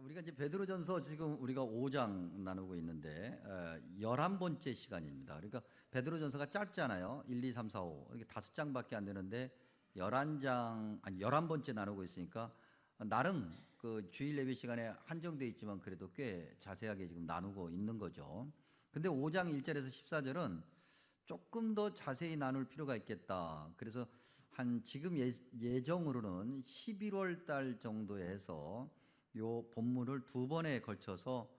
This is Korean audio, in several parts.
우리가 이제 베드로전서 지금 우리가 5장 나누고 있는데 11번째 시간입니다. 그러니까 베드로전서가 짧잖아요. 1, 2, 3, 4, 5 이렇게 5장밖에 안 되는데 11장 아니 11번째 나누고 있으니까 나름 그 주일 예배 시간에 한정돼 있지만 그래도 꽤 자세하게 지금 나누고 있는 거죠. 근데 5장 1절에서 14절은 조금 더 자세히 나눌 필요가 있겠다. 그래서 한 지금 예정으로는 11월 달 정도에 해서 요 본문을 두 번에 걸쳐서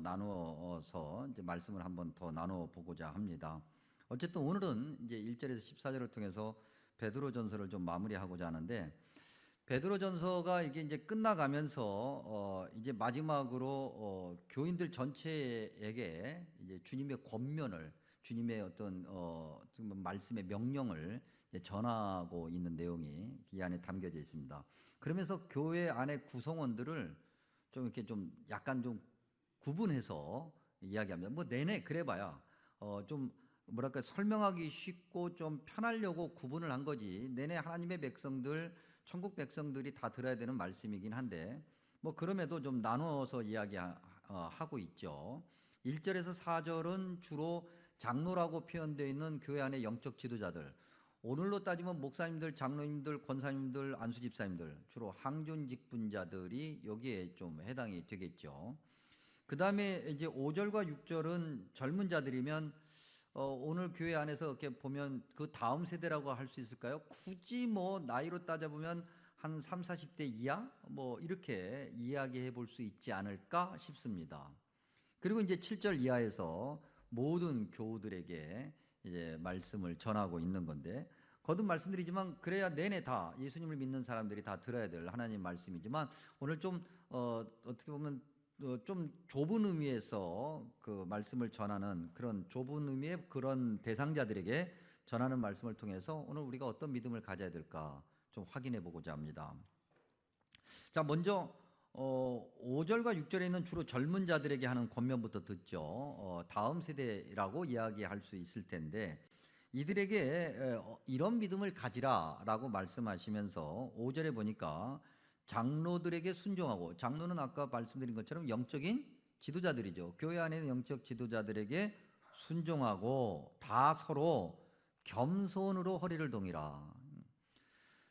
나누어서 이제 말씀을 한번 더 나눠 보고자 합니다. 어쨌든 오늘은 이제 1절에서 14절을 통해서 베드로전서를 좀 마무리하고자 하는데, 베드로전서가 이게 이제 끝나가면서 이제 마지막으로 교인들 전체에게 이제 주님의 권면을, 주님의 어떤 지금 말씀의 명령을 전하고 있는 내용이 이 안에 담겨져 있습니다. 그러면서 교회 안의 구성원들을 좀 이렇게 좀 약간 좀 구분해서 이야기합니다. 뭐 내내 그래봐야 좀 뭐랄까 설명하기 쉽고 좀 편하려고 구분을 한 거지, 내내 하나님의 백성들, 천국 백성들이 다 들어야 되는 말씀이긴 한데 뭐 그럼에도 좀 나누어서 이야기하고 있죠. 1절에서 4절은 주로 장로라고 표현되어 있는 교회 안의 영적 지도자들, 오늘로 따지면 목사님들, 장로님들, 권사님들, 안수집사님들, 주로 항존 직분자들이 여기에 좀 해당이 되겠죠. 그 다음에 이제 5절과 6절은 젊은 자들이면 오늘 교회 안에서 이렇게 보면 그 다음 세대라고 할 수 있을까요? 굳이 뭐 나이로 따져보면 한 3, 40대 이하 뭐 이렇게 이야기해 볼 수 있지 않을까 싶습니다. 그리고 이제 7절 이하에서 모든 교우들에게 이제 말씀을 전하고 있는 건데, 거듭 말씀드리지만 그래야 내내 다 예수님을 믿는 사람들이 다 들어야 될 하나님 말씀이지만 오늘 좀 어떻게 보면 좀 좁은 의미에서 그 말씀을 전하는, 그런 좁은 의미의 그런 대상자들에게 전하는 말씀을 통해서 오늘 우리가 어떤 믿음을 가져야 될까 좀 확인해 보고자 합니다. 자, 먼저 5절과 6절에 있는 주로 젊은 자들에게 하는 권면부터 듣죠. 다음 세대라고 이야기할 수 있을 텐데 이들에게 이런 믿음을 가지라라고 말씀하시면서 5절에 보니까 장로들에게 순종하고, 장로는 아까 말씀드린 것처럼 영적인 지도자들이죠. 교회 안에 있는 영적 지도자들에게 순종하고 다 서로 겸손으로 허리를 동이라.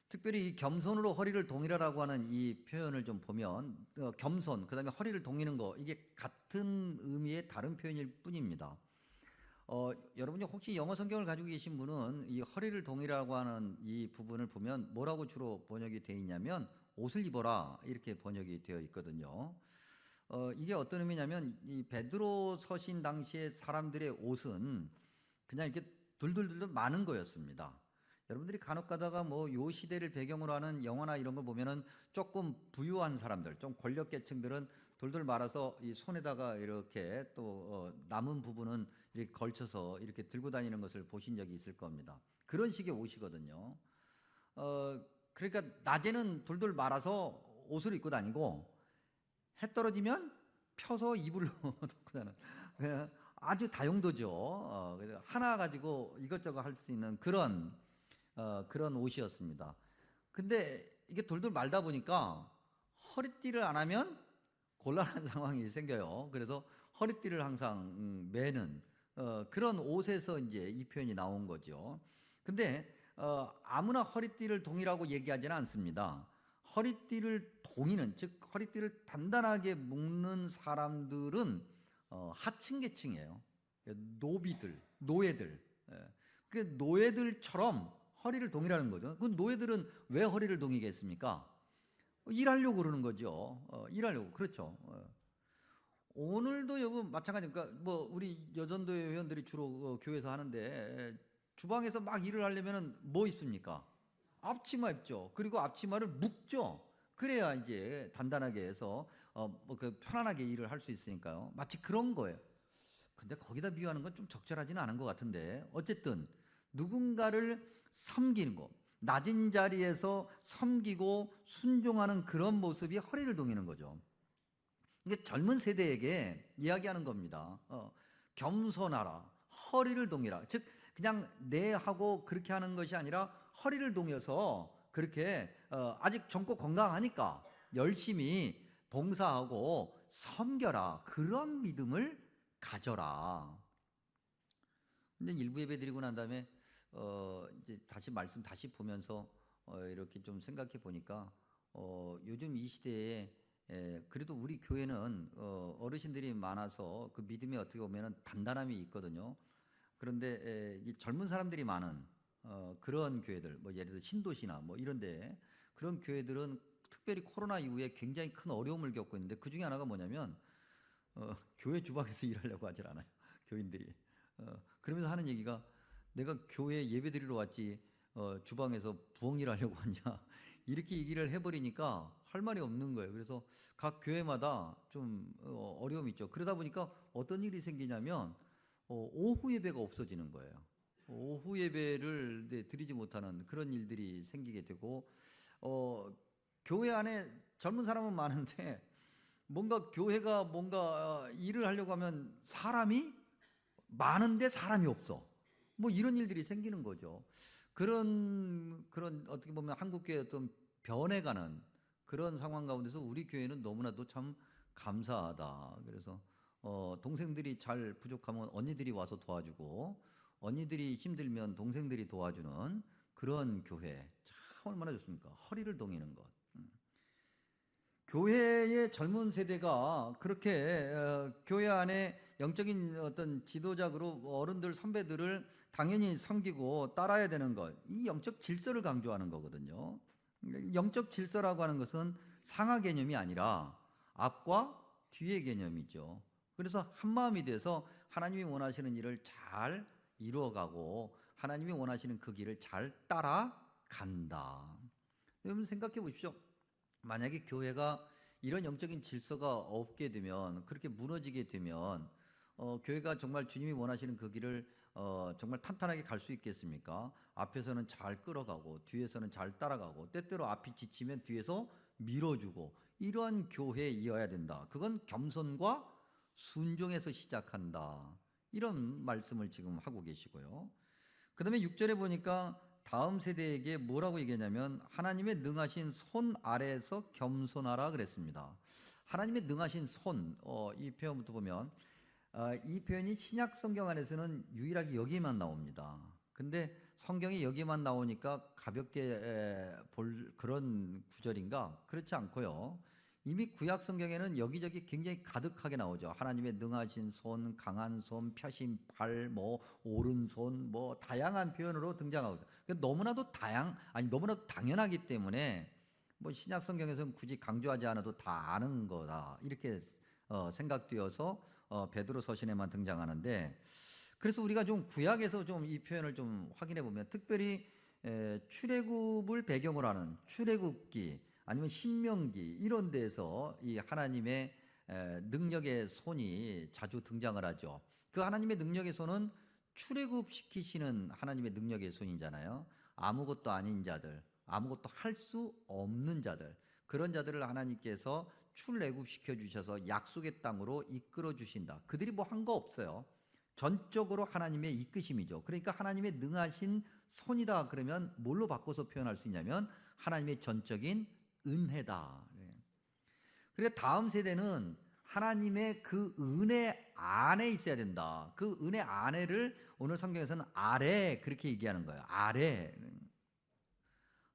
특별히 이 겸손으로 허리를 동이라라고 하는 이 표현을 좀 보면 겸손, 그 다음에 허리를 동이는 거, 이게 같은 의미의 다른 표현일 뿐입니다. 여러분이 혹시 영어 성경을 가지고 계신 분은 이 허리를 동이라고 하는 이 부분을 보면 뭐라고 주로 번역이 되어 있냐면 옷을 입어라 이렇게 번역이 되어 있거든요. 이게 어떤 의미냐면 이 베드로 서신 당시에 사람들의 옷은 그냥 이렇게 둘둘둘 많은 거였습니다. 여러분들이 간혹 가다가 뭐 요 시대를 배경으로 하는 영화나 이런 걸 보면은 조금 부유한 사람들, 좀 권력 계층들은 돌돌 말아서 이 손에다가 이렇게 또 남은 부분은 이렇게 걸쳐서 이렇게 들고 다니는 것을 보신 적이 있을 겁니다. 그런 식의 옷이거든요. 그러니까 낮에는 돌돌 말아서 옷을 입고 다니고 해 떨어지면 펴서 이불로 덮고 다니는 아주 다용도죠. 그래서 하나 가지고 이것저것 할 수 있는 그런 옷이었습니다. 근데 이게 돌돌 말다 보니까 허리띠를 안 하면 곤란한 상황이 생겨요. 그래서 허리띠를 항상 매는 그런 옷에서 이제 이 표현이 나온 거죠. 근데 아무나 허리띠를 동이라고 얘기하지는 않습니다. 허리띠를 동이는, 즉 허리띠를 단단하게 묶는 사람들은 하층 계층이에요. 노비들, 노예들. 그 노예들처럼 허리를 동이라는 거죠. 그 노예들은 왜 허리를 동이겠습니까? 일하려고 그러는 거죠. 일하려고. 그렇죠. 오늘도 여러분 마찬가지. 그러니까 뭐 우리 여전도회 회원들이 주로 교회에서 하는데 주방에서 막 일을 하려면은 뭐 입습니까? 앞치마 입죠. 그리고 앞치마를 묶죠. 그래야 이제 단단하게 해서 뭐그 편안하게 일을 할 수 있으니까요. 마치 그런 거예요. 근데 거기다 비유하는 건 좀 적절하지는 않은 것 같은데, 어쨌든 누군가를 섬기는 거, 낮은 자리에서 섬기고 순종하는 그런 모습이 허리를 동이는 거죠. 이게 젊은 세대에게 이야기하는 겁니다. 겸손하라, 허리를 동이라. 즉 그냥 내 하고 그렇게 하는 것이 아니라 허리를 동여서 그렇게 아직 젊고 건강하니까 열심히 봉사하고 섬겨라. 그런 믿음을 가져라. 근데 일부 예배 드리고 난 다음에 이제 다시 말씀 다시 보면서 이렇게 좀 생각해 보니까 요즘 이 시대에 그래도 우리 교회는 어르신들이 많아서 그 믿음이 어떻게 보면은 단단함이 있거든요. 그런데 이 젊은 사람들이 많은 그런 교회들, 뭐 예를 들어 신도시나 뭐 이런데 그런 교회들은 특별히 코로나 이후에 굉장히 큰 어려움을 겪고 있는데 그 중에 하나가 뭐냐면 교회 주방에서 일하려고 하질 않아요. 교인들이. 그러면서 하는 얘기가 내가 교회 예배 드리러 왔지 주방에서 부엌 일하려고 왔냐 이렇게 얘기를 해버리니까 할 말이 없는 거예요. 그래서 각 교회마다 좀 어려움이 있죠. 그러다 보니까 어떤 일이 생기냐면 오후 예배가 없어지는 거예요. 오후 예배를 드리지 못하는 그런 일들이 생기게 되고 교회 안에 젊은 사람은 많은데 뭔가 교회가 뭔가 일을 하려고 하면 사람이 많은데 사람이 없어. 뭐 이런 일들이 생기는 거죠. 그런 어떻게 보면 한국 교회의 어떤 변해가는 그런 상황 가운데서 우리 교회는 너무나도 참 감사하다. 그래서 동생들이 잘 부족하면 언니들이 와서 도와주고 언니들이 힘들면 동생들이 도와주는 그런 교회 참 얼마나 좋습니까? 허리를 동이는 것. 교회의 젊은 세대가 그렇게 교회 안에 영적인 어떤 지도자로 어른들 선배들을 당연히 섬기고 따라야 되는 것, 이 영적 질서를 강조하는 거거든요. 영적 질서라고 하는 것은 상하 개념이 아니라 앞과 뒤의 개념이죠. 그래서 한 마음이 돼서 하나님이 원하시는 일을 잘 이루어가고 하나님이 원하시는 그 길을 잘 따라간다. 여러분 생각해 보십시오. 만약에 교회가 이런 영적인 질서가 없게 되면, 그렇게 무너지게 되면 교회가 정말 주님이 원하시는 그 길을 정말 탄탄하게 갈 수 있겠습니까? 앞에서는 잘 끌어가고 뒤에서는 잘 따라가고 때때로 앞이 지치면 뒤에서 밀어주고 이러한 교회이어야 된다. 그건 겸손과 순종에서 시작한다. 이런 말씀을 지금 하고 계시고요. 그 다음에 6절에 보니까 다음 세대에게 뭐라고 얘기하냐면 하나님의 능하신 손 아래에서 겸손하라 그랬습니다. 하나님의 능하신 손, 이 표현부터 보면 이 표현이 신약 성경 안에서는 유일하게 여기만 나옵니다. 근데 성경이 여기만 나오니까 가볍게 볼 그런 구절인가? 그렇지 않고요. 이미 구약 성경에는 여기저기 굉장히 가득하게 나오죠. 하나님의 능하신 손, 강한 손, 펴신 팔, 뭐 오른손, 뭐 다양한 표현으로 등장하고 있어요. 너무나도 너무나도 당연하기 때문에 뭐 신약 성경에서는 굳이 강조하지 않아도 다 아는 거다 이렇게 생각되어서 베드로 서신에만 등장하는데, 그래서 우리가 좀 구약에서 좀 이 표현을 좀 확인해 보면 특별히 출애굽을 배경으로 하는 출애굽기 아니면 신명기 이런 데서 이 하나님의 능력의 손이 자주 등장을 하죠. 그 하나님의 능력의 손은 출애굽시키시는 하나님의 능력의 손이잖아요. 아무것도 아닌 자들, 아무것도 할 수 없는 자들, 그런 자들을 하나님께서 출애굽시켜 주셔서 약속의 땅으로 이끌어 주신다. 그들이 뭐 한 거 없어요. 전적으로 하나님의 이끄심이죠. 그러니까 하나님의 능하신 손이다 그러면 뭘로 바꿔서 표현할 수 있냐면 하나님의 전적인 은혜다. 그래서 다음 세대는 하나님의 그 은혜 안에 있어야 된다. 그 은혜 안에를 오늘 성경에서는 아래 그렇게 얘기하는 거예요. 아래.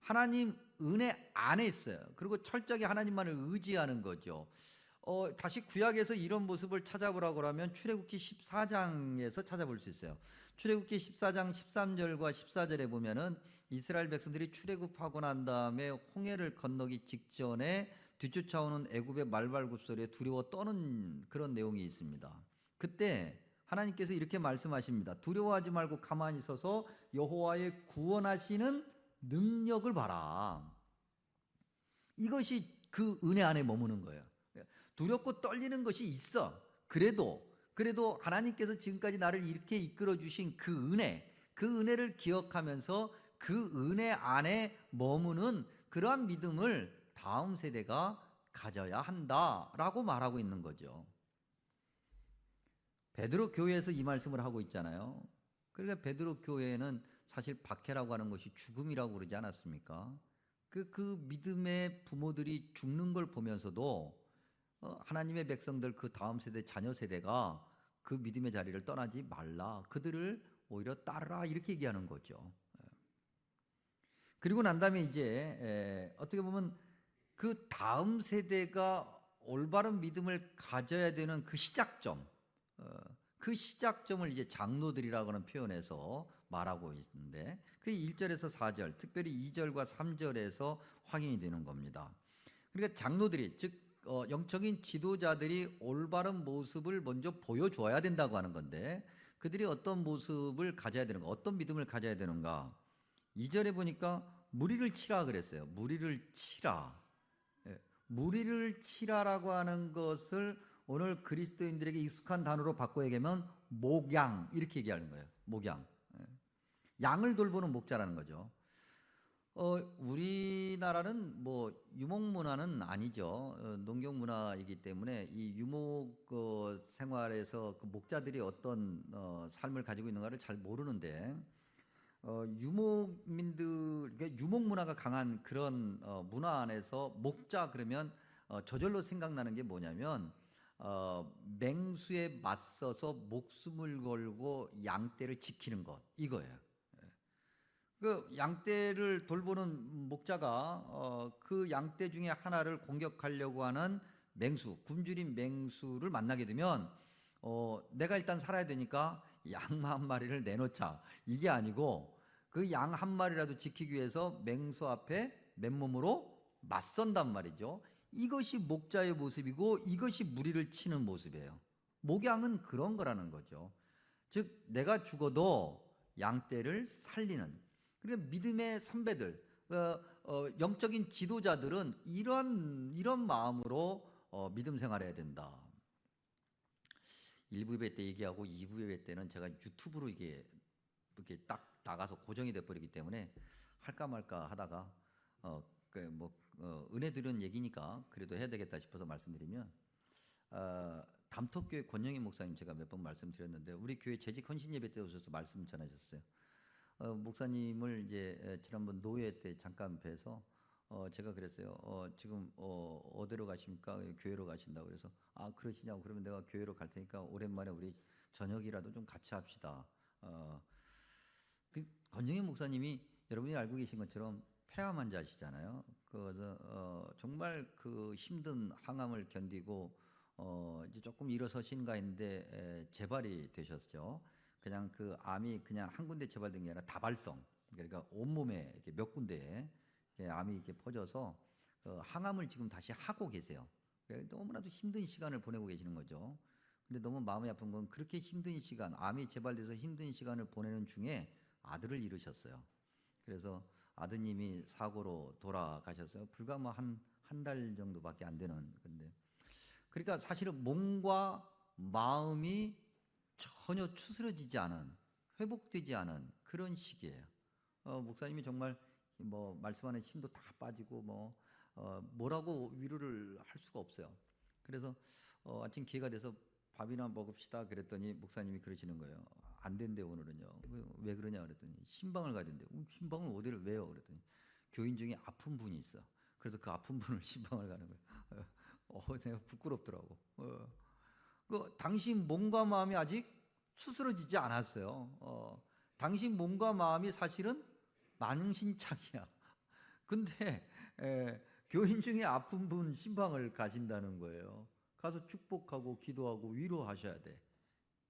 하나님 은혜 안에 있어요. 그리고 철저하게 하나님만을 의지하는 거죠. 다시 구약에서 이런 모습을 찾아보라고 하면 출애굽기 14장에서 찾아볼 수 있어요. 출애굽기 14장 13절과 14절에 보면은 이스라엘 백성들이 출애굽하고 난 다음에 홍해를 건너기 직전에 뒤쫓아오는 애굽의 말발굽소리에 두려워 떠는 그런 내용이 있습니다. 그때 하나님께서 이렇게 말씀하십니다. 두려워하지 말고 가만히 서서 여호와의 구원하시는 능력을 봐라. 이것이 그 은혜 안에 머무는 거예요. 두렵고 떨리는 것이 있어. 그래도 하나님께서 지금까지 나를 이렇게 이끌어 주신 그 은혜를 기억하면서 그 은혜 안에 머무는 그러한 믿음을 다음 세대가 가져야 한다라고 말하고 있는 거죠. 베드로 교회에서 이 말씀을 하고 있잖아요. 그러니까 베드로 교회에는 사실 박해라고 하는 것이 죽음이라고 그러지 않았습니까? 그 믿음의 부모들이 죽는 걸 보면서도 하나님의 백성들 그 다음 세대 자녀 세대가 그 믿음의 자리를 떠나지 말라. 그들을 오히려 따르라 이렇게 얘기하는 거죠. 그리고 난 다음에 이제 어떻게 보면 그 다음 세대가 올바른 믿음을 가져야 되는 그 시작점, 그 시작점을 이제 장로들이라고 하는 표현에서 말하고 있는데 그 1절에서 4절, 특별히 2절과 3절에서 확인이 되는 겁니다. 그러니까 장로들이 즉 영적인 지도자들이 올바른 모습을 먼저 보여줘야 된다고 하는 건데 그들이 어떤 모습을 가져야 되는가, 어떤 믿음을 가져야 되는가. 2절에 보니까 무리를 치라 그랬어요. 무리를 치라. 예, 무리를 치라라고 하는 것을 오늘 그리스도인들에게 익숙한 단어로 바꿔 얘기하면 목양 이렇게 얘기하는 거예요. 목양. 예. 양을 돌보는 목자라는 거죠. 우리나라는 뭐 유목 문화는 아니죠. 농경 문화이기 때문에 이 유목 생활에서 그 목자들이 어떤 삶을 가지고 있는가를 잘 모르는데 유목민들, 그러니까 유목 문화가 강한 그런 문화 안에서 목자 그러면 저절로 생각나는 게 뭐냐면 맹수에 맞서서 목숨을 걸고 양떼를 지키는 것 이거예요. 그 양떼를 돌보는 목자가 그 양떼 중에 하나를 공격하려고 하는 맹수, 굶주린 맹수를 만나게 되면 내가 일단 살아야 되니까 양 한 마리를 내놓자 이게 아니고 그 양 한 마리라도 지키기 위해서 맹수 앞에 맨몸으로 맞선단 말이죠. 이것이 목자의 모습이고 이것이 무리를 치는 모습이에요. 목양은 그런 거라는 거죠. 즉 내가 죽어도 양떼를 살리는. 그러니까 믿음의 선배들, 영적인 지도자들은 이런 마음으로 믿음 생활해야 된다. 1부 예배 때 얘기하고 2부 예배 때는 제가 유튜브로 이게 이렇게 딱 나가서 고정이 돼 버리기 때문에 할까 말까 하다가 은혜 드리는 얘기니까 그래도 해야 되겠다 싶어서 말씀드리면 담덕교회 권영희 목사님 제가 몇 번 말씀드렸는데 우리 교회 재직 헌신 예배 때 오셔서 말씀 전하셨어요. 목사님을 이제 지난번 노예 때 잠깐 뵈서 제가 그랬어요. 지금 어디로 가십니까? 교회로 가신다고 그래서 그러시냐고 그러면 내가 교회로 갈 테니까 오랜만에 우리 저녁이라도 좀 같이 합시다. 그 권영희 목사님이 여러분이 알고 계신 것처럼 폐암 환자시잖아요. 정말 그 힘든 항암을 견디고 이제 조금 일어서신가 했는데 재발이 되셨죠. 그냥 그 암이 그냥 한 군데 재발된 게 아니라 다발성. 그러니까 온몸에 이렇게 몇 군데에 암이 이렇게 퍼져서 항암을 지금 다시 하고 계세요. 너무나도 힘든 시간을 보내고 계시는 거죠. 근데 너무 마음이 아픈 건 그렇게 힘든 시간, 암이 재발돼서 힘든 시간을 보내는 중에 아들을 잃으셨어요. 그래서 아드님이 사고로 돌아가셨어요. 불과 뭐 한 달 정도밖에 안 되는 건데. 그러니까 사실은 몸과 마음이 전혀 추스러지지 않은, 회복되지 않은 그런 시기예요. 목사님이 정말 뭐 말씀하는 힘도 다 빠지고 뭐라고 위로를 할 수가 없어요. 그래서 아침 기회가 돼서 밥이나 먹읍시다 그랬더니 목사님이 그러시는 거예요. 안 된대 오늘은요. 왜 그러냐 그랬더니 신방을 가야 된대. 신방을 어디를 왜요? 그랬더니 교인 중에 아픈 분이 있어. 그래서 그 아픈 분을 신방을 가는 거예요. 내가 부끄럽더라고. 당신 몸과 마음이 아직 추스러지지 않았어요. 당신 몸과 마음이 사실은 만신창이야. 근데 교인 중에 아픈 분 신방을 가신다는 거예요. 가서 축복하고 기도하고 위로하셔야 돼.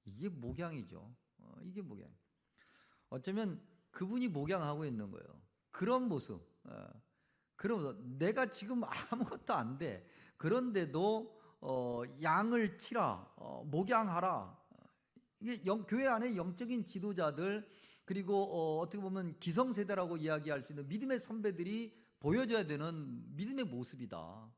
이게 목양이죠. 이게 목양. 어쩌면 그분이 목양하고 있는 거예요. 그런 모습. 그러면서 내가 지금 아무것도 안 돼. 그런데도 양을 치라, 목양하라. 이게 교회 안에 영적인 지도자들 그리고 어떻게 보면 기성세대라고 이야기할 수 있는 믿음의 선배들이 보여줘야 되는 믿음의 모습이다.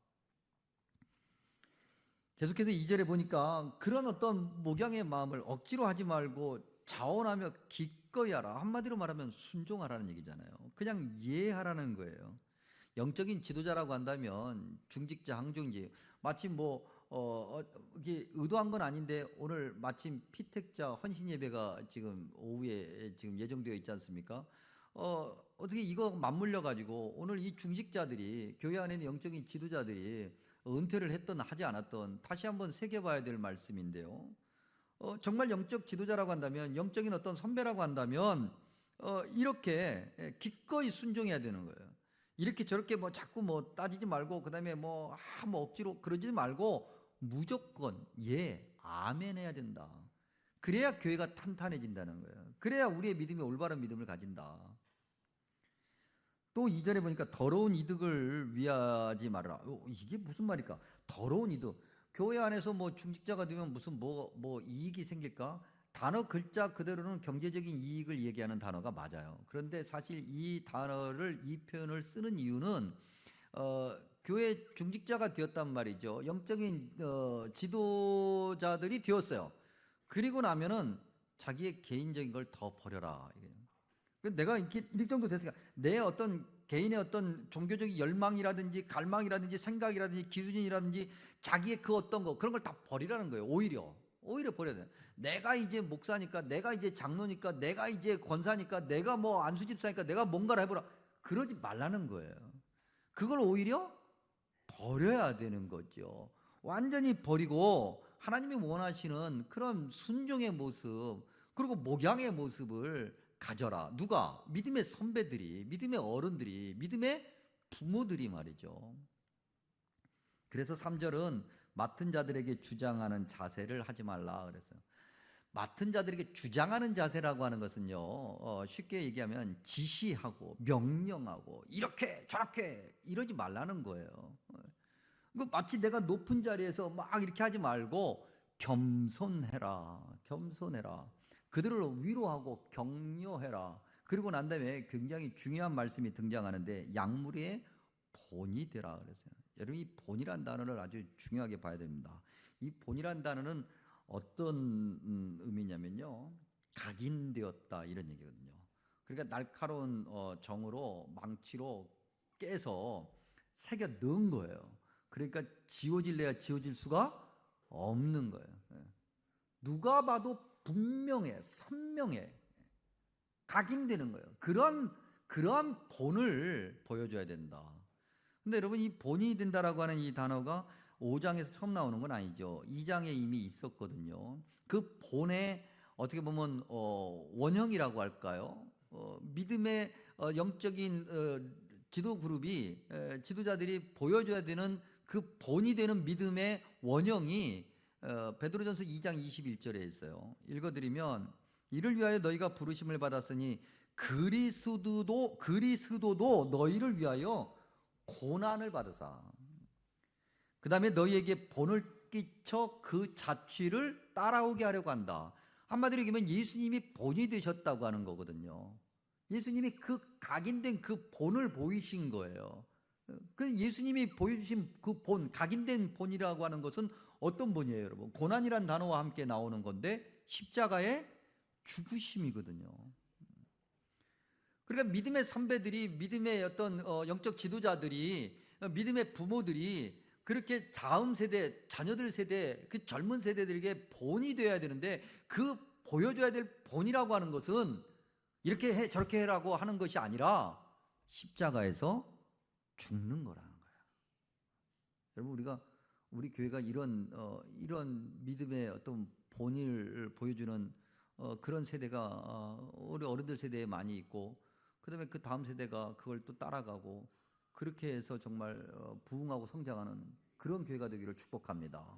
계속해서 2절에 보니까 그런 어떤 목양의 마음을 억지로 하지 말고 자원하며 기꺼이 하라. 한마디로 말하면 순종하라는 얘기잖아요. 그냥 이해하라는 거예요. 영적인 지도자라고 한다면 중직자, 항중직 마치 이게 의도한 건 아닌데 오늘 마침 피택자 헌신 예배가 지금 오후에 지금 예정되어 있지 않습니까? 어떻게 이거 맞물려 가지고 오늘 이 중직자들이 교회 안에 있는 영적인 지도자들이 은퇴를 했던 하지 않았던 다시 한번 새겨봐야 될 말씀인데요. 정말 영적 지도자라고 한다면 영적인 어떤 선배라고 한다면 이렇게 기꺼이 순종해야 되는 거예요. 이렇게 저렇게 뭐 자꾸 뭐 따지지 말고 그다음에 뭐 억지로 그러지 말고 무조건 예 아멘 해야 된다. 그래야 교회가 탄탄해진다는 거예요. 그래야 우리의 믿음이 올바른 믿음을 가진다. 또 2절에 보니까 더러운 이득을 위하지 말아라. 이게 무슨 말일까? 더러운 이득. 교회 안에서 뭐 중직자가 되면 무슨 뭐 이익이 생길까? 단어 글자 그대로는 경제적인 이익을 얘기하는 단어가 맞아요. 그런데 사실 이 단어를 이 표현을 쓰는 이유는 교회 중직자가 되었단 말이죠. 영적인 지도자들이 되었어요. 그리고 나면은 자기의 개인적인 걸 더 버려라. 내가 이렇게 이 정도 됐으니까 내 어떤 개인의 어떤 종교적인 열망이라든지 갈망이라든지 생각이라든지 기준이라든지 자기의 그 어떤 거 그런 걸 다 버리라는 거예요. 오히려 버려야 돼. 내가 이제 목사니까, 내가 이제 장로니까, 내가 이제 권사니까, 내가 뭐 안수집사니까, 내가 뭔가를 해보라. 그러지 말라는 거예요. 그걸 오히려 버려야 되는 거죠. 완전히 버리고 하나님이 원하시는 그런 순종의 모습 그리고 목양의 모습을 가져라. 누가? 믿음의 선배들이, 믿음의 어른들이, 믿음의 부모들이 말이죠. 그래서 3절은 맡은 자들에게 주장하는 자세를 하지 말라 그랬어요. 맡은 자들에게 주장하는 자세라고 하는 것은요, 쉽게 얘기하면 지시하고 명령하고 이렇게 저렇게 이러지 말라는 거예요. 마치 내가 높은 자리에서 막 이렇게 하지 말고 겸손해라. 그들을 위로하고 격려해라. 그리고 난 다음에 굉장히 중요한 말씀이 등장하는데 약물의 본이 되라 그랬어요. 여러분 이 본이란 단어를 아주 중요하게 봐야 됩니다. 이 본이란 단어는 어떤 의미냐면요. 각인되었다 이런 얘기거든요. 그러니까 날카로운 정으로 망치로 깨서 새겨 넣은 거예요. 그러니까 지워질래야 지워질 수가 없는 거예요. 누가 봐도 분명해, 선명해, 각인되는 거예요. 그러한 본을 보여줘야 된다. 근데 여러분 이 본이 된다라고 하는 이 단어가 5장에서 처음 나오는 건 아니죠. 2장에 이미 있었거든요. 그 본의 어떻게 보면 원형이라고 할까요? 믿음의 영적인 지도 그룹이 지도자들이 보여줘야 되는 그 본이 되는 믿음의 원형이 베드로전서 2장 21절에 있어요. 읽어드리면 이를 위하여 너희가 부르심을 받았으니 그리스도도 너희를 위하여 고난을 받으사 그 다음에 너희에게 본을 끼쳐 그 자취를 따라오게 하려고 한다. 한마디로 얘기하면 예수님이 본이 되셨다고 하는 거거든요. 예수님이 그 각인된 그 본을 보이신 거예요. 그 예수님이 보여주신 그 본, 각인된 본이라고 하는 것은 어떤 본이에요, 여러분? 고난이란 단어와 함께 나오는 건데 십자가의 죽으심이거든요. 그러니까 믿음의 선배들이, 믿음의 어떤 영적 지도자들이, 믿음의 부모들이 그렇게 다음 세대, 자녀들 세대, 그 젊은 세대들에게 본이 되어야 되는데 그 보여줘야 될 본이라고 하는 것은 이렇게 해 저렇게 해라고 하는 것이 아니라 십자가에서 죽는 거라는 거예요. 여러분 우리 교회가 이런 믿음의 어떤 본을 보여주는 그런 세대가 우리 어른들 세대에 많이 있고 그다음에 그 다음 세대가 그걸 또 따라가고 그렇게 해서 정말 부흥하고 성장하는 그런 교회가 되기를 축복합니다.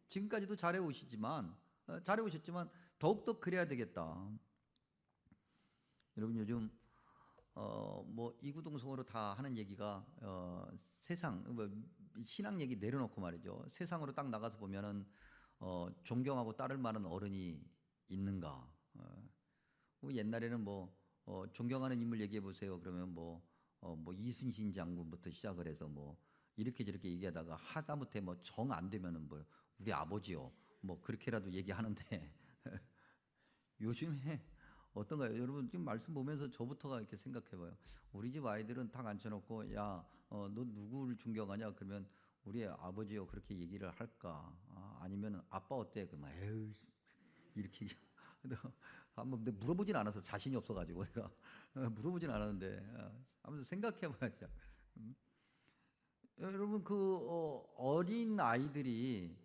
지금까지도 잘해 오셨지만 더욱더 그래야 되겠다. 여러분 요즘 뭐 이구동성으로 다 하는 얘기가 세상 신앙 얘기 내려놓고 말이죠. 세상으로 딱 나가서 보면은 존경하고 따를 만한 어른이 있는가? 옛날에는 존경하는 인물 얘기해 보세요. 그러면 뭐 이순신 장군부터 시작을 해서 뭐 이렇게 저렇게 얘기하다가 하다못해 뭐 정 안 되면은 뭐 우리 아버지요. 뭐 그렇게라도 얘기하는데 요즘에 어떤가요? 여러분 지금 말씀 보면서 저부터가 이렇게 생각해봐요. 우리 집 아이들은 딱 앉혀놓고 너 누구를 존경하냐? 그러면 우리 아버지요 그렇게 얘기를 할까? 아니면 아빠 어때? 그러면 에휴 이렇게 한번 물어보진 않아서 자신이 없어가지고 내가 물어보진 않았는데 한번 생각해봐야죠. 여러분 어린 아이들이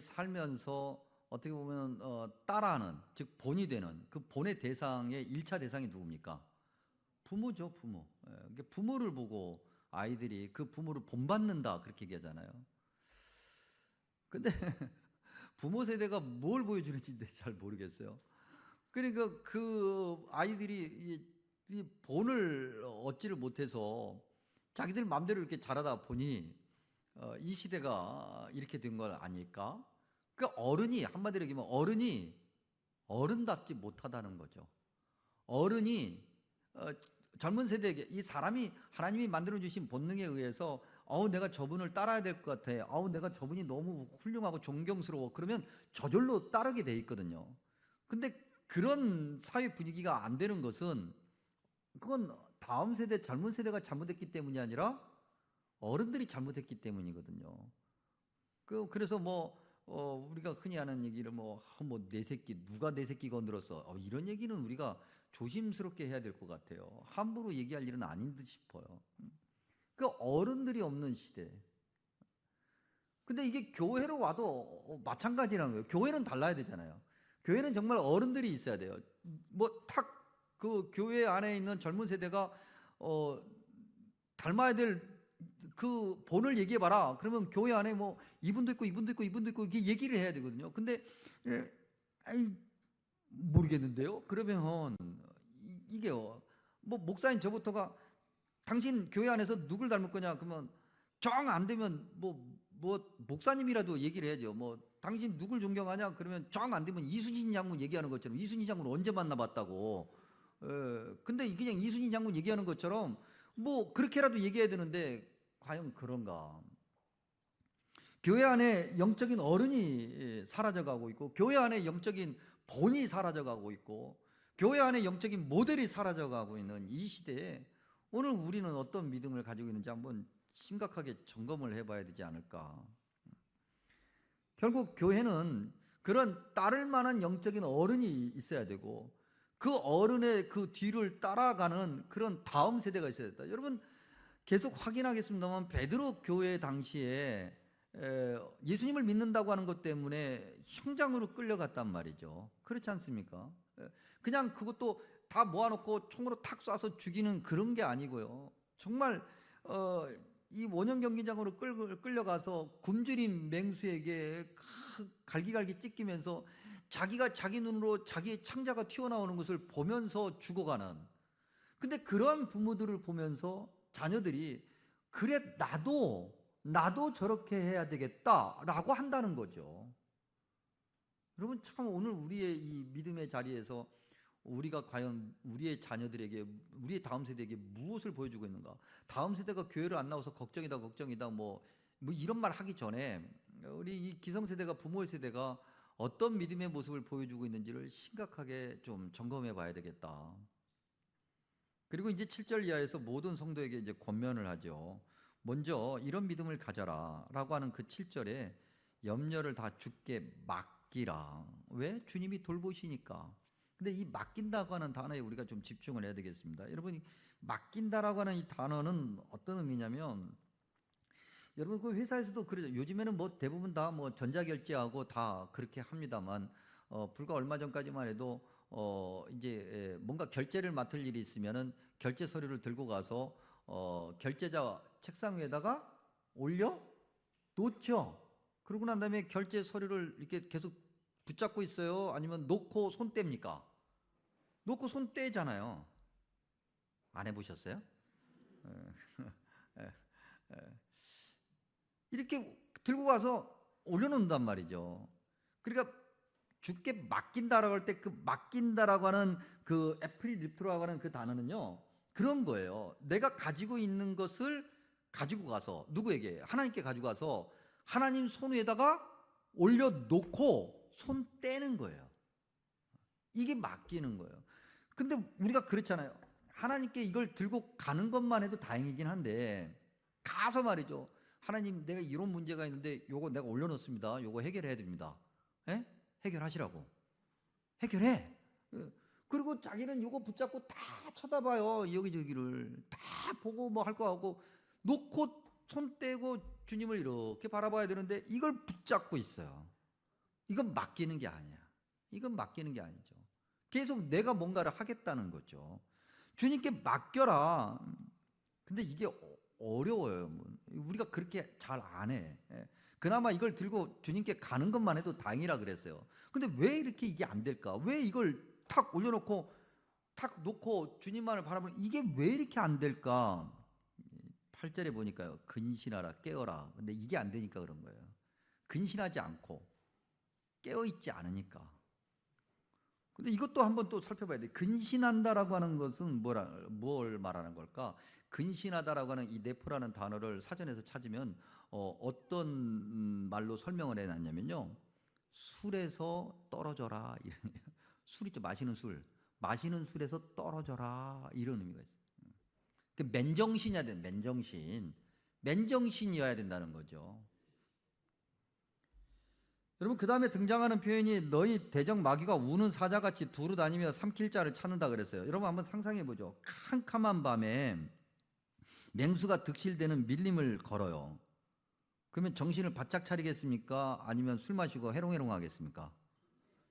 살면서 어떻게 보면 따라하는, 즉 본이 되는 그 본의 대상의 1차 대상이 누굽니까? 부모죠, 부모. 그러니까 부모를 보고 아이들이 그 부모를 본받는다 그렇게 얘기하잖아요. 근데 부모 세대가 뭘 보여주는지 잘 모르겠어요. 그러니까 그 아이들이 이 본을 얻지를 못해서 자기들 마음대로 이렇게 자라다 보니 이 시대가 이렇게 된 건 아닐까? 그 어른이, 한마디로 얘기하면 어른이 어른답지 못하다는 거죠. 어른이 젊은 세대에게, 이 사람이 하나님이 만들어 주신 본능에 의해서 내가 저분을 따라야 될 것 같아. 내가 저분이 너무 훌륭하고 존경스러워. 그러면 저절로 따르게 돼 있거든요. 근데 그런 사회 분위기가 안 되는 것은, 그건 다음 세대, 젊은 세대가 잘못했기 때문이 아니라 어른들이 잘못했기 때문이거든요. 그래서 우리가 흔히 하는 얘기를 내 새끼, 누가 내 새끼 건드렸어. 이런 얘기는 우리가 조심스럽게 해야 될 것 같아요. 함부로 얘기할 일은 아닌 듯 싶어요. 그 어른들이 없는 시대. 근데 이게 교회로 와도 마찬가지라는 거예요. 교회는 달라야 되잖아요. 교회는 정말 어른들이 있어야 돼요. 그 교회 안에 있는 젊은 세대가 닮아야 될 그 본을 얘기해 봐라. 그러면 교회 안에 이분도 있고 이렇게 얘기를 해야 되거든요. 근데 모르겠는데요. 그러면 이게요. 목사님 저부터가 당신 교회 안에서 누굴 닮을 거냐? 그러면 정 안 되면 목사님이라도 얘기를 해야죠. 당신 누굴 존경하냐? 그러면 정 안 되면 이순신 장군 얘기하는 것처럼, 이순신 장군 언제 만나봤다고. 근데 그냥 이순신 장군 얘기하는 것처럼 그렇게라도 얘기해야 되는데 과연 그런가? 교회 안에 영적인 어른이 사라져가고 있고, 교회 안에 영적인 본이 사라져가고 있고, 교회 안에 영적인 모델이 사라져가고 있는 이 시대에 오늘 우리는 어떤 믿음을 가지고 있는지 한번 심각하게 점검을 해봐야 되지 않을까. 결국 교회는 그런 따를 만한 영적인 어른이 있어야 되고, 그 어른의 그 뒤를 따라가는 그런 다음 세대가 있어야 된다. 여러분 계속 확인하겠습니다만, 베드로 교회 당시에 예수님을 믿는다고 하는 것 때문에 형장으로 끌려갔단 말이죠. 그렇지 않습니까? 그냥 그것도 다 모아놓고 총으로 탁 쏴서 죽이는 그런 게 아니고요. 정말 이 원형 경기장으로 끌려가서 굶주린 맹수에게 갈기갈기 찢기면서 자기가 자기 눈으로 자기의 창자가 튀어나오는 것을 보면서 죽어가는, 근데 그러한 부모들을 보면서 자녀들이 그래 나도 저렇게 해야 되겠다라고 한다는 거죠. 여러분 참 오늘 우리의 이 믿음의 자리에서 우리가 과연 우리의 자녀들에게, 우리의 다음 세대에게 무엇을 보여주고 있는가? 다음 세대가 교회를 안 나와서 걱정이다 이런 말 하기 전에 우리 이 기성세대가, 부모의 세대가 어떤 믿음의 모습을 보여주고 있는지를 심각하게 좀 점검해 봐야 되겠다. 그리고 이제 7절 이하에서 모든 성도에게 이제 권면을 하죠. 먼저 이런 믿음을 가져라 라고 하는 그 7절에 염려를 다 주께 맡기라. 왜? 주님이 돌보시니까. 근데 이 맡긴다고 하는 단어에 우리가 좀 집중을 해야 되겠습니다. 여러분, 맡긴다라고 하는 이 단어는 어떤 의미냐면, 여러분 그 회사에서도 그러죠. 요즘에는 대부분 다 전자결제하고 다 그렇게 합니다만, 불과 얼마 전까지만 해도 이제 뭔가 결제를 맡을 일이 있으면은 결제 서류를 들고 가서 결제자 책상 위에다가 올려 놓죠. 그러고 난 다음에 결제 서류를 이렇게 계속 붙잡고 있어요? 아니면 놓고 손 뗍니까? 놓고 손 떼잖아요. 안 해보셨어요? 이렇게 들고 가서 올려놓는단 말이죠. 그러니까 주께 맡긴다라고 할 때 그 맡긴다라고 하는 그 에프리립토라고 하는 그 단어는요, 그런 거예요. 내가 가지고 있는 것을 가지고 가서 누구에게? 하나님께 가지고 가서 하나님 손 위에다가 올려놓고 손 떼는 거예요. 이게 맡기는 거예요. 근데 우리가 그렇잖아요. 하나님께 이걸 들고 가는 것만 해도 다행이긴 한데, 가서 말이죠. 하나님, 내가 이런 문제가 있는데 요거 내가 올려놓습니다. 요거 해결해야 됩니다. 에? 해결하시라고. 해결해. 예. 그리고 자기는 이거 붙잡고 다 쳐다봐요. 여기저기를 다 보고 뭐 할 거 하고 놓고 손 떼고 주님을 이렇게 바라봐야 되는데 이걸 붙잡고 있어요. 이건 맡기는 게 아니야. 이건 맡기는 게 아니죠. 계속 내가 뭔가를 하겠다는 거죠. 주님께 맡겨라. 근데 이게 어려워요. 우리가 그렇게 잘 안 해. 예. 그나마 이걸 들고 주님께 가는 것만 해도 다행이라 그랬어요. 근데 왜 이렇게 이게 안 될까? 왜 이걸 탁 올려놓고 탁 놓고 주님만을 바라보는 이게 왜 이렇게 안 될까? 8절에 보니까요. 근신하라 깨어라. 근데 이게 안 되니까 그런 거예요. 근신하지 않고 깨어있지 않으니까. 근데 이것도 한번 또 살펴봐야 돼. 근신한다라고 하는 것은 뭘 말하는 걸까? 근신하다라고 하는 이 네포라는 단어를 사전에서 찾으면 어떤 말로 설명을 해놨냐면요. 술에서 떨어져라. 술 있죠. 마시는 술. 마시는 술에서 떨어져라. 이런 의미가 있어요. 그 맨정신이어야 돼. 맨정신. 맨정신이어야 된다는 거죠. 여러분 그 다음에 등장하는 표현이 너희 대적 마귀가 우는 사자같이 두루 다니며 삼킬 자를 찾는다 그랬어요. 여러분 한번 상상해 보죠. 캄캄한 밤에 맹수가 득실되는 밀림을 걸어요. 그러면 정신을 바짝 차리겠습니까? 아니면 술 마시고 해롱해롱 하겠습니까?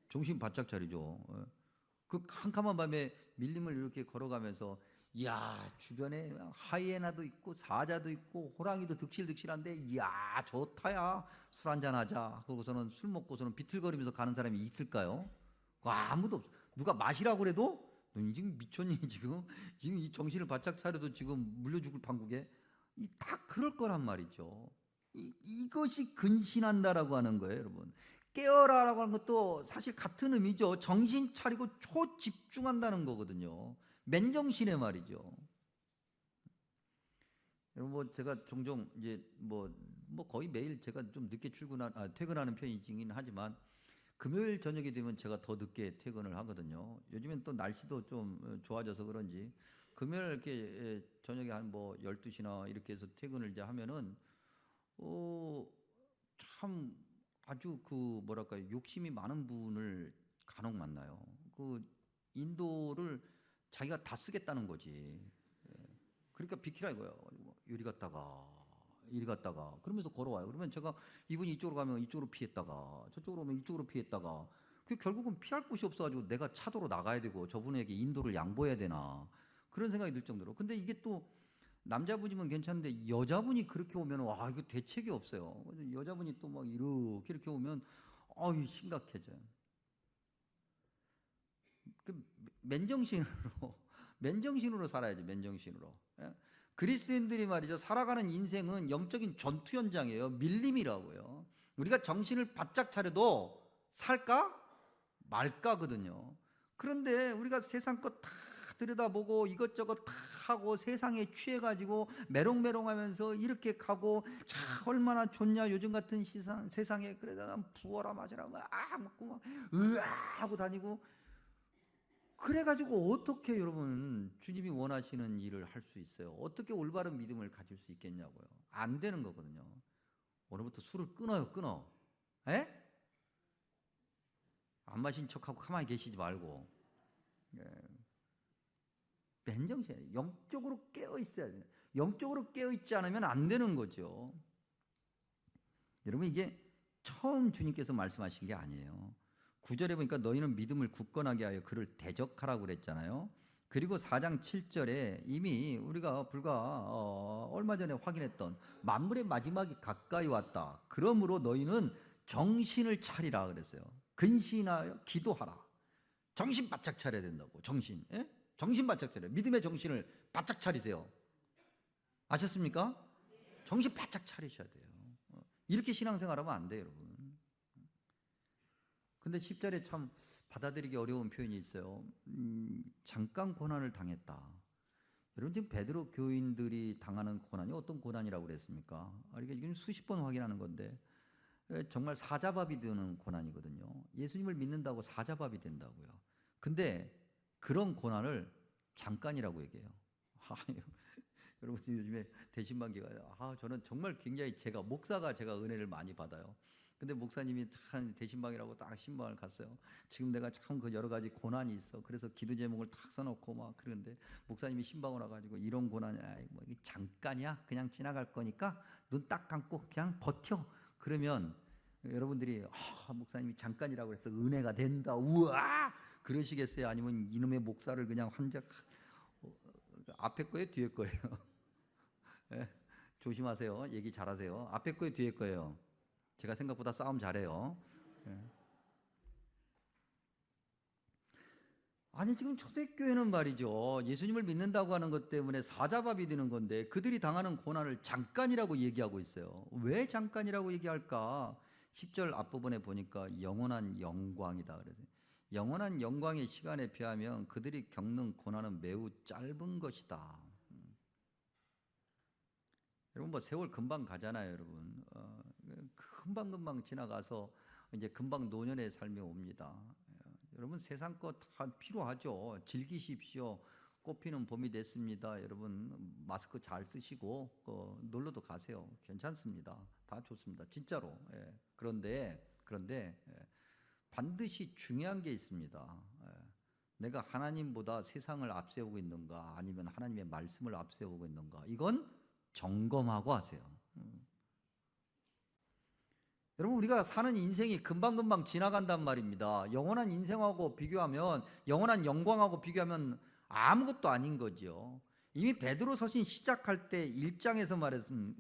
정신 바짝 차리죠. 그 캄캄한 밤에 밀림을 이렇게 걸어가면서 이야 주변에 하이에나도 있고 사자도 있고 호랑이도 득실득실한데 이야 좋다야 술 한잔 하자. 그러고서는 술 먹고서는 비틀거리면서 가는 사람이 있을까요? 아무도 없어. 누가 마시라고 그래도 너 지금 미쳤니 지금 이 정신을 바짝 차려도 지금 물려 죽을 판국에 다 그럴 거란 말이죠. 이것이 근신한다라고 하는 거예요, 여러분. 깨어라라고 하는 것도 사실 같은 의미죠. 정신 차리고 초집중한다는 거거든요. 맨정신의 말이죠. 여러분 뭐 제가 종종 이제 뭐 거의 매일 제가 좀 늦게 퇴근하는 편이긴 하지만 금요일 저녁이 되면 제가 더 늦게 퇴근을 하거든요. 요즘엔 또 날씨도 좀 좋아져서 그런지 금요일 이렇게 저녁에 한 뭐 12시나 이렇게 해서 퇴근을 이제 하면은 참 아주 그 뭐랄까요 욕심이 많은 분을 간혹 만나요. 그 인도를 자기가 다 쓰겠다는 거지. 그러니까 비키라 이거예요. 이리 갔다가 그러면서 걸어와요. 그러면 제가 이분이 이쪽으로 가면 이쪽으로 피했다가 저쪽으로 오면 이쪽으로 피했다가 그 결국은 피할 곳이 없어가지고 내가 차도로 나가야 되고 저분에게 인도를 양보해야 되나 그런 생각이 들 정도로. 근데 이게 또 남자분이면 괜찮은데 여자분이 그렇게 오면 와 이거 대책이 없어요. 여자분이 또 막 이렇게 오면 아유 심각해져요. 그 맨정신으로 맨정신으로 살아야지 맨정신으로. 예? 그리스도인들이 말이죠 살아가는 인생은 영적인 전투 현장이에요. 밀림이라고요. 우리가 정신을 바짝 차려도 살까 말까거든요. 그런데 우리가 세상 것 다 들여다보고 이것저것 다 하고 세상에 취해가지고 메롱메롱하면서 이렇게 가고 자 얼마나 좋냐 요즘 같은 세상에 그래다 부어라 마셔라 막 먹고 막 으아 하고 다니고 그래가지고 어떻게 여러분 주님이 원하시는 일을 할 수 있어요? 어떻게 올바른 믿음을 가질 수 있겠냐고요? 안 되는 거거든요. 오늘부터 술을 끊어. 에? 안 마신 척하고 가만히 계시지 말고 예. 맨정신에 영적으로 깨어 있어야 돼요. 영적으로 깨어 있지 않으면 안 되는 거죠. 여러분 이게 처음 주님께서 말씀하신 게 아니에요. 9절에 보니까 너희는 믿음을 굳건하게 하여 그를 대적하라고 그랬잖아요. 그리고 4장 7절에 이미 우리가 불과 얼마 전에 확인했던 만물의 마지막이 가까이 왔다. 그러므로 너희는 정신을 차리라 그랬어요. 근신하여 기도하라. 정신 바짝 차려야 된다고. 정신. 예? 정신 바짝 차려. 믿음의 정신을 바짝 차리세요. 아셨습니까? 정신 바짝 차리셔야 돼요. 이렇게 신앙생활하면 안 돼요, 여러분. 근데 10절에 참 받아들이기 어려운 표현이 있어요. 잠깐 고난을 당했다. 여러분 지금 베드로 교인들이 당하는 고난이 어떤 고난이라고 그랬습니까? 이게 지금 수십 번 확인하는 건데 정말 사자밥이 되는 고난이거든요. 예수님을 믿는다고 사자밥이 된다고요. 근데 그런 고난을 잠깐이라고 얘기해요. 여러분 요즘에 대신반기가 저는 정말 굉장히 목사가 제가 은혜를 많이 받아요. 근데 목사님이 참 대신방이라고 딱 신방을 갔어요. 지금 내가 참 그 여러 가지 고난이 있어. 그래서 기도 제목을 탁 써놓고 막 그러는데 목사님이 신방을 와가지고 이런 고난이야. 뭐 이게 잠깐이야. 그냥 지나갈 거니까 눈 딱 감고 그냥 버텨. 그러면 여러분들이 목사님이 잠깐이라고 그래서 은혜가 된다. 우와! 그러시겠어요? 아니면 이놈의 목사를 그냥 환장 앞에 거예요? 뒤에 거예요? 예? 조심하세요. 얘기 잘하세요. 앞에 거예요? 뒤에 거예요? 제가 생각보다 싸움 잘해요. 예. 아니 지금 초대교회는 말이죠. 예수님을 믿는다고 하는 것 때문에 사자밥이 되는 건데 그들이 당하는 고난을 잠깐이라고 얘기하고 있어요. 왜 잠깐이라고 얘기할까? 10절 앞부분에 보니까 영원한 영광이다 그래서 영원한 영광의 시간에 비하면 그들이 겪는 고난은 매우 짧은 것이다. 여러분 뭐 세월 금방 가잖아요, 여러분. 금방 지나가서 이제 금방 노년의 삶이 옵니다. 여러분 세상 거 다 필요하죠. 즐기십시오. 꽃피는 봄이 됐습니다. 여러분 마스크 잘 쓰시고 놀러도 가세요. 괜찮습니다. 다 좋습니다. 진짜로. 예. 그런데 반드시 중요한 게 있습니다. 예. 내가 하나님보다 세상을 앞세우고 있는가 아니면 하나님의 말씀을 앞세우고 있는가 이건 점검하고 하세요. 여러분 우리가 사는 인생이 금방금방 지나간단 말입니다. 영원한 인생하고 비교하면 영원한 영광하고 비교하면 아무것도 아닌 거죠. 이미 베드로 서신 시작할 때 1장에서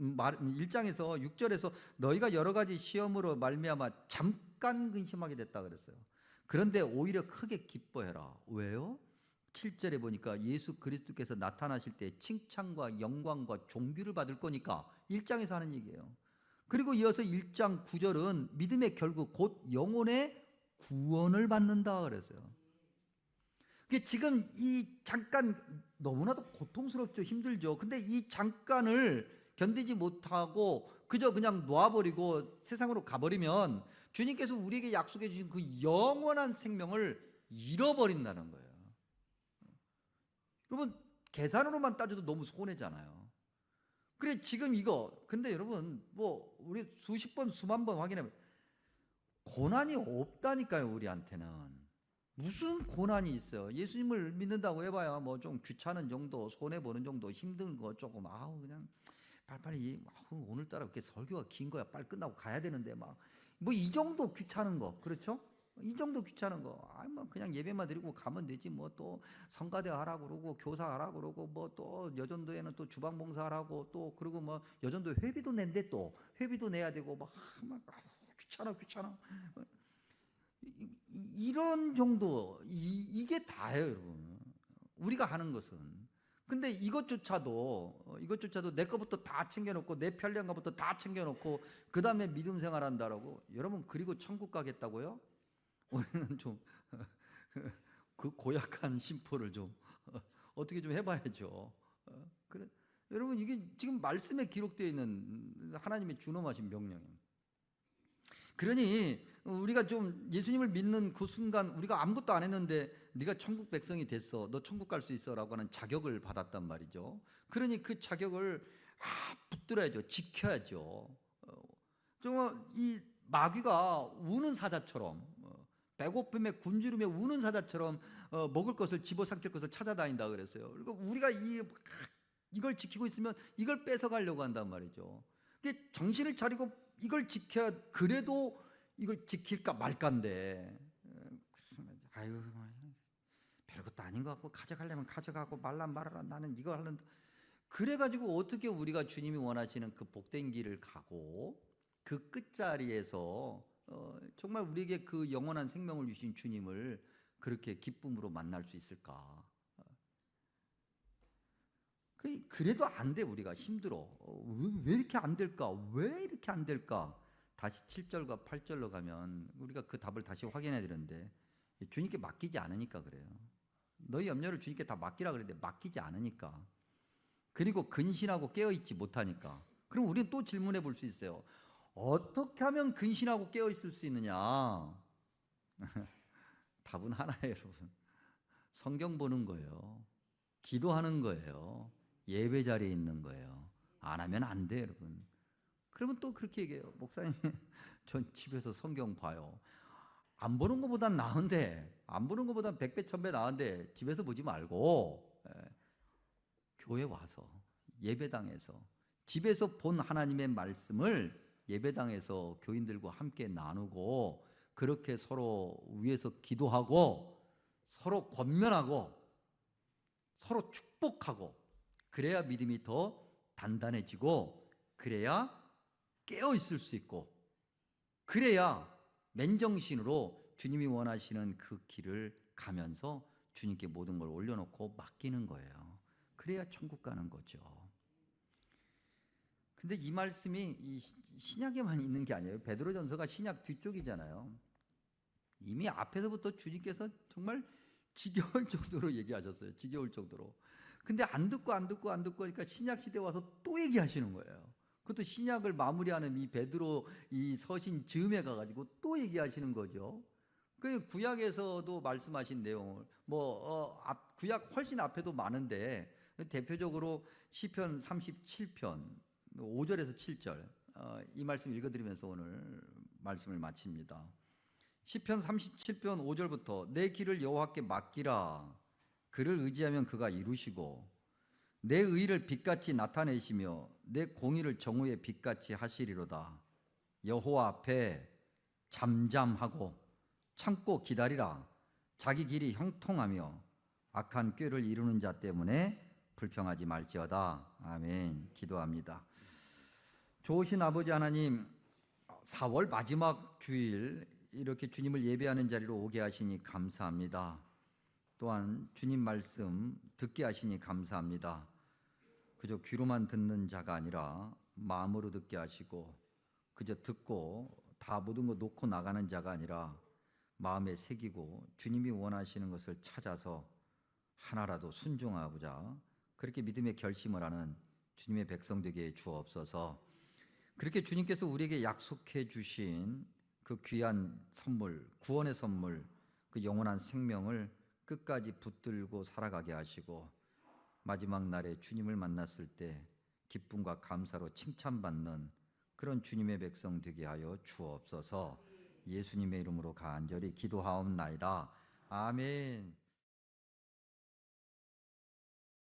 6절에서 너희가 여러 가지 시험으로 말미암아 잠깐 근심하게 됐다 그랬어요. 그런데 오히려 크게 기뻐해라. 왜요? 7절에 보니까 예수 그리스도께서 나타나실 때 칭찬과 영광과 존귀를 받을 거니까 1장에서 하는 얘기예요. 그리고 이어서 1장 9절은 믿음의 결국 곧 영혼의 구원을 받는다 그랬어요. 그게 지금 이 잠깐 너무나도 고통스럽죠. 힘들죠. 근데 이 잠깐을 견디지 못하고 그저 그냥 놓아버리고 세상으로 가버리면 주님께서 우리에게 약속해 주신 그 영원한 생명을 잃어버린다는 거예요. 여러분 계산으로만 따져도 너무 손해잖아요. 그래 지금 이거 근데 여러분 뭐 우리 수십 번 수만 번 확인해 고난이 없다니까요. 우리한테는 무슨 고난이 있어요. 예수님을 믿는다고 해봐야 뭐 좀 귀찮은 정도 손해 보는 정도 힘든 거 조금 그냥 빨리빨리 오늘따라 이렇게 설교가 긴 거야 빨리 끝나고 가야 되는데 막 뭐 이 정도 귀찮은 거 그렇죠? 이 정도 귀찮은 거, 뭐 그냥 예배만 드리고 가면 되지. 뭐 또 성가대 하라고 그러고 교사 하라고 그러고 뭐 또 여전도에는 또 주방봉사 하라고 또 그리고 뭐 여전도 회비도 낸대 또 회비도 내야 되고 막 귀찮아. 이런 정도 이게 다예요, 여러분. 우리가 하는 것은. 근데 이것조차도 내 것부터 다 챙겨놓고 내 편리한가부터 다 챙겨놓고 그 다음에 믿음 생활한다라고 여러분 그리고 천국 가겠다고요? 우리는 좀 그 고약한 심포를 좀 어떻게 좀 해봐야죠. 그래 여러분 이게 지금 말씀에 기록되어 있는 하나님의 준엄하신 명령입니다. 그러니 우리가 좀 예수님을 믿는 그 순간 우리가 아무것도 안 했는데 네가 천국 백성이 됐어, 너 천국 갈 수 있어라고 하는 자격을 받았단 말이죠. 그러니 그 자격을 붙들어야죠, 지켜야죠. 좀 이 마귀가 우는 사자처럼 배고픔에 굶주림에 우는 사자처럼 먹을 것을 집어삼킬 것을 찾아다닌다 그랬어요. 그리고 우리가 이걸 지키고 있으면 이걸 뺏어가려고 한단 말이죠. 정신을 차리고 이걸 지켜야 그래도 이걸 지킬까 말까인데 아유 별것도 아닌 것 같고 가져가려면 가져가고 말란 말아라 나는 이거 하는데 그래가지고 어떻게 우리가 주님이 원하시는 그 복된 길을 가고 그 끝자리에서 정말 우리에게 그 영원한 생명을 주신 주님을 그렇게 기쁨으로 만날 수 있을까? 그래도 안 돼. 우리가 힘들어. 왜 이렇게 안 될까? 왜 이렇게 안 될까? 다시 7절과 8절로 가면 우리가 그 답을 다시 확인해야 되는데 주님께 맡기지 않으니까 그래요. 너희 염려를 주님께 다 맡기라 그랬는데 맡기지 않으니까. 그리고 근신하고 깨어있지 못하니까. 그럼 우리는 또 질문해 볼 수 있어요. 어떻게 하면 근신하고 깨어있을 수 있느냐? 답은 하나예요, 여러분. 성경 보는 거예요. 기도하는 거예요. 예배 자리에 있는 거예요. 안 하면 안 돼, 여러분. 그러면 또 그렇게 얘기해요. 목사님, 전 집에서 성경 봐요. 안 보는 것보단 나은데, 안 보는 것보단 백배 천배 나은데 집에서 보지 말고 교회 와서 예배당에서 집에서 본 하나님의 말씀을 예배당에서 교인들과 함께 나누고 그렇게 서로 위해서 기도하고 서로 권면하고 서로 축복하고 그래야 믿음이 더 단단해지고 그래야 깨어 있을 수 있고 그래야 맨정신으로 주님이 원하시는 그 길을 가면서 주님께 모든 걸 올려놓고 맡기는 거예요. 그래야 천국 가는 거죠. 근데 이 말씀이 이 신약에만 있는 게 아니에요. 베드로전서가 신약 뒤쪽이잖아요. 이미 앞에서부터 주님께서 정말 지겨울 정도로 얘기하셨어요. 지겨울 정도로. 근데 안 듣고 그러니까 신약 시대 와서 또 얘기하시는 거예요. 그것도 신약을 마무리하는 이 베드로 이 서신 즈음에 가가지고 또 얘기하시는 거죠. 그 구약에서도 말씀하신 내용을 구약 훨씬 앞에도 많은데 대표적으로 시편 37편 5절에서 7절 이 말씀 읽어드리면서 오늘 말씀을 마칩니다. 시편 37편 5절부터 내 길을 여호와께 맡기라. 그를 의지하면 그가 이루시고 내 의를 빛같이 나타내시며 내 공의를 정오의 빛같이 하시리로다. 여호와 앞에 잠잠하고 참고 기다리라. 자기 길이 형통하며 악한 꾀를 이루는 자 때문에 불평하지 말지어다. 아멘. 기도합니다. 좋으신 아버지 하나님, 4월 마지막 주일 이렇게 주님을 예배하는 자리로 오게 하시니 감사합니다. 또한 주님 말씀 듣게 하시니 감사합니다. 그저 귀로만 듣는 자가 아니라 마음으로 듣게 하시고 그저 듣고 다 모든 거 놓고 나가는 자가 아니라 마음에 새기고 주님이 원하시는 것을 찾아서 하나라도 순종하고자 그렇게 믿음의 결심을 하는 주님의 백성 되게 주옵소서. 그렇게 주님께서 우리에게 약속해 주신 그 귀한 선물, 구원의 선물, 그 영원한 생명을 끝까지 붙들고 살아가게 하시고 마지막 날에 주님을 만났을 때 기쁨과 감사로 칭찬받는 그런 주님의 백성 되게 하여 주옵소서. 예수님의 이름으로 간절히 기도하옵나이다. 아멘.